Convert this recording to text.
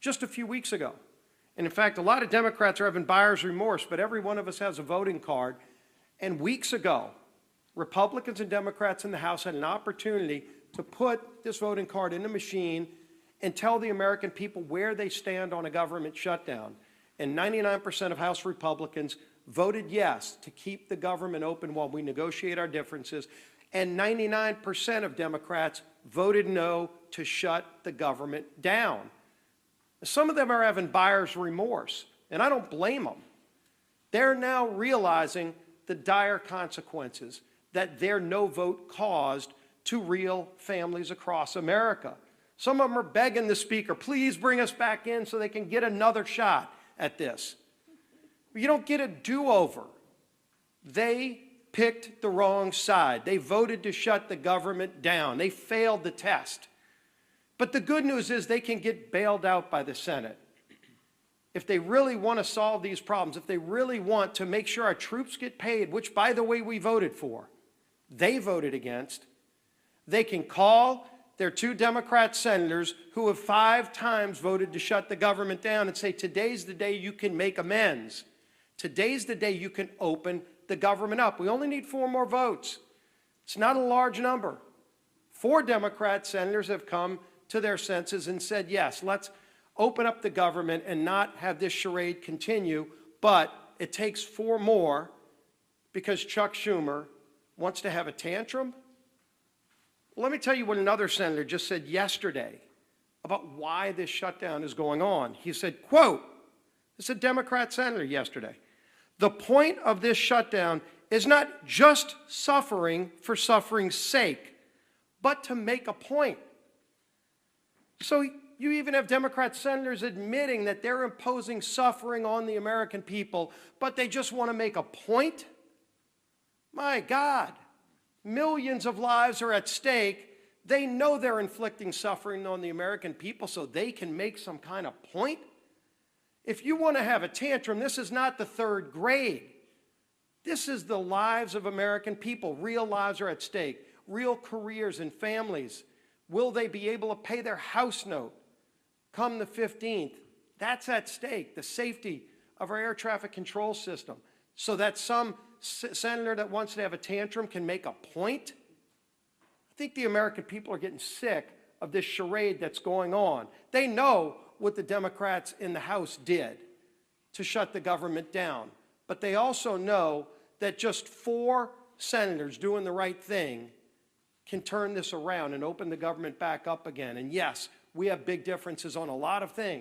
just a few weeks ago. And in fact, a lot of Democrats are having buyer's remorse, but every one of us has a voting card. And weeks ago, Republicans and Democrats in the House had an opportunity to put this voting card in the machine and tell the American people where they stand on a government shutdown. And 99% of House Republicans voted yes to keep the government open while we negotiate our differences. And 99% of Democrats voted no to shut the government down. Some of them are having buyer's remorse, and I don't blame them. They're now realizing the dire consequences that their no vote caused to real families across America. Some of them are begging the speaker, please bring us back in so they can get another shot at this. You don't get a do-over. They picked the wrong side. They voted to shut the government down. They failed the test. But the good news is they can get bailed out by the Senate. If they really want to solve these problems, if they really want to make sure our troops get paid, which, by the way, we voted for, they voted against, they can call their 2 Democrat senators who have 5 times voted to shut the government down and say, today's the day you can make amends. Today's the day you can open the government up. We only need 4 more votes. It's not a large number. 4 Democrat senators have come to their senses and said, yes, let's open up the government and not have this charade continue, but it takes 4 more because Chuck Schumer wants to have a tantrum. Well, let me tell you what another senator just said yesterday about why this shutdown is going on. He said, quote, this is a Democrat senator yesterday, the point of this shutdown is not just suffering for suffering's sake, but to make a point. So you even have Democrat senators admitting that they're imposing suffering on the American people, but they just want to make a point? My God, millions of lives are at stake. They know they're inflicting suffering on the American people, so they can make some kind of point? If you want to have a tantrum, this is not the 3rd grade. This is the lives of American people. Real lives are at stake. Real careers and families. Will they be able to pay their house note come the 15th? That's at stake, the safety of our air traffic control system, so that some senator that wants to have a tantrum can make a point? I think the American people are getting sick of this charade that's going on. They know what the Democrats in the House did to shut the government down, but they also know that just 4 senators doing the right thing can turn this around and open the government back up again. And yes, we have big differences on a lot of things.